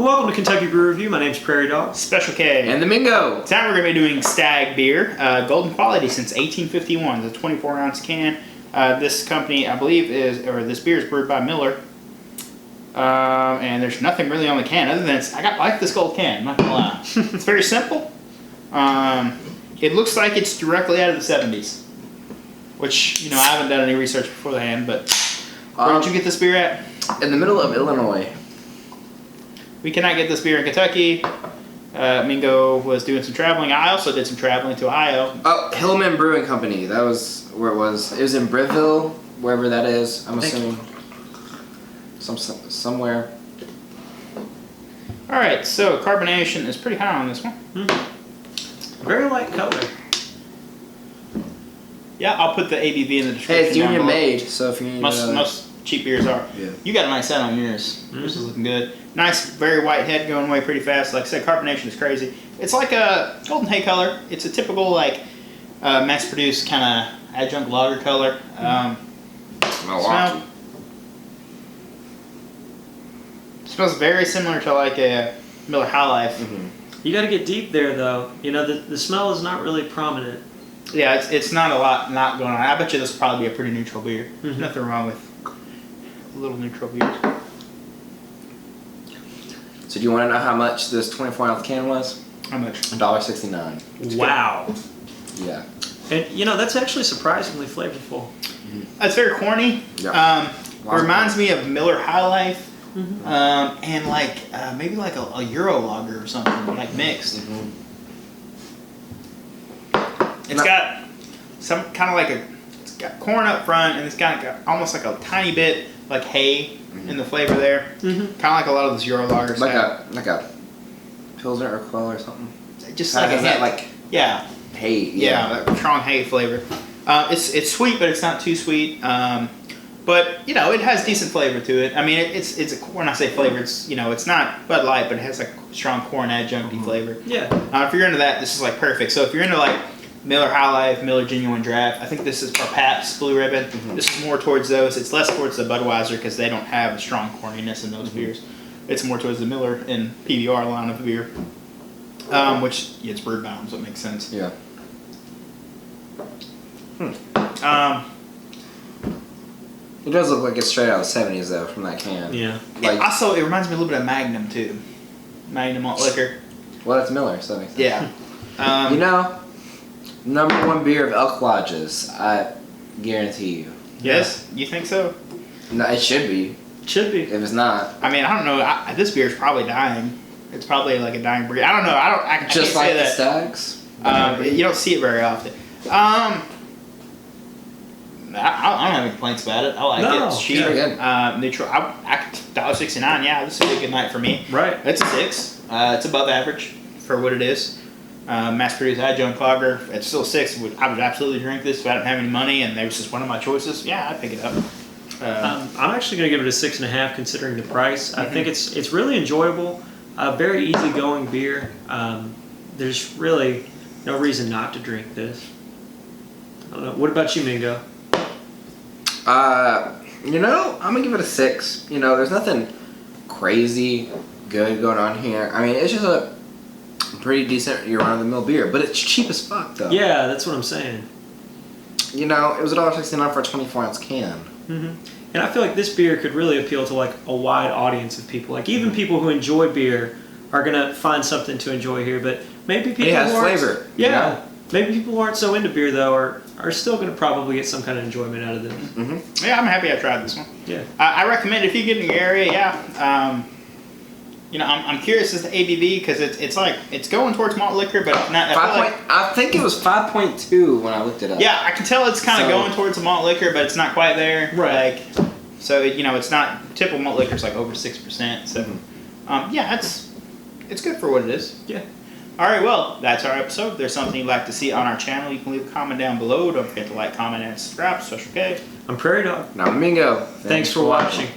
And welcome to Kentucky Brew Review. My name's Prairie Dog. Special K. And the Mingo. Tonight we're going to be doing Stag beer. Golden quality since 1851. It's a 24-ounce can. This company, I believe, this beer is brewed by Miller. And there's nothing really on the can other than I like this gold can, I'm not going to lie. It's very simple. It looks like it's directly out of the 70s. Which, I haven't done any research beforehand, but where did you get this beer at? In the middle of Illinois. We cannot get this beer in Kentucky. Mingo was doing some traveling. I also did some traveling to Ohio. Oh, Hillman Brewing Company. That was where it was. It was in Breville, wherever that is. I'm assuming. Somewhere. Alright, so carbonation is pretty high on this one. Very light color. Yeah, I'll put the ABV in the description. Hey, it's union down below. made, so if you need most cheap beers are. Yeah. You got a nice head on yours. Yours is looking good. Nice, very white head going away pretty fast. Like I said, carbonation is crazy. It's like a golden hay color. It's a typical mass-produced kind of adjunct lager color. Smells very similar to like a Miller High Life. You got to get deep there, though. The smell is not really prominent. Yeah, it's not a lot not going on. I bet you this will probably be a pretty neutral beer. There's nothing wrong with a little neutral beer. So do you want to know how much this 24-ounce can was? How much? $1.69. Wow. Yeah. And that's actually surprisingly flavorful. It's very corny. Yeah. It reminds me of Miller High Life. And maybe like a Euro lager or something, like mixed. It's got some kind of it's got corn up front, and it's got almost like a tiny bit like hay in the flavor there. Kind of like a lot of those Euro lagers. Like a Pilsner or Quell or something. Just like like a hint. Yeah. Hay. Yeah, that strong hay flavor. It's sweet, but it's not too sweet. But it has decent flavor to it. I mean, it's when I say flavor, it's not Bud Light, but it has like strong corn adjuncty flavor. Yeah. If you're into that, this is like perfect. So if you're into like Miller High Life, Miller Genuine Draft, I think this is our Pabst Blue Ribbon. This is more towards those. It's less towards the Budweiser because they don't have a strong corniness in those beers. It's more towards the Miller and PBR line of beer, which it's brewed by them, so it makes sense. Yeah. It does look like it's straight out of the 70s, though, from that can. Yeah. Also, it reminds me a little bit of Magnum, too. Magnum malt liquor. Well, that's Miller, so that makes sense. Yeah. Number one beer of Elk Lodges, I guarantee you. Yes? You think so? No, it should be. It should be. If it's not. I mean, I don't know. This beer is probably dying. It's probably like a dying breed. I don't know. I can't Just like say the that. Stags? You don't see it very often. I don't have any complaints about it. I like it. It's cheap. Neutral. $1.69. Yeah, this is a good night for me. Right. It's a 6. It's above average for what it is. Mass-produced adjunct lager. It's still 6. I would absolutely drink this if I didn't have any money, and it was just one of my choices. Yeah, I'd pick it up. I'm actually going to give it a 6.5 considering the price. I think it's really enjoyable. Very easygoing beer. There's really no reason not to drink this. I don't know. What about you, Mingo? I'm going to give it a 6. There's nothing crazy good going on here. I mean, it's just a pretty decent run-of-the-mill beer, but it's cheap as fuck, though. Yeah, that's what I'm saying. It was $1.69 for a 24-ounce can. And I feel like this beer could really appeal to like a wide audience of people. Like even people who enjoy beer are gonna find something to enjoy here. But maybe people it has who aren't, flavor. Yeah. Maybe people who aren't so into beer though are still gonna probably get some kind of enjoyment out of this. Yeah, I'm happy I tried this one. Yeah. I recommend if you get in your area. Yeah. I'm curious as to ABV because it's going towards malt liquor, but not. I think it was 5.2 when I looked it up. Yeah, I can tell it's kind of going towards the malt liquor, but it's not quite there. Right. So it's not typical malt liquor is like over 6%. So, yeah, it's good for what it is. Yeah. All right, well, that's our episode. If there's something you'd like to see on our channel, you can leave a comment down below. Don't forget to like, comment, and subscribe. Special K. I'm Prairie Dog. Now, Mingo. Thanks for watching.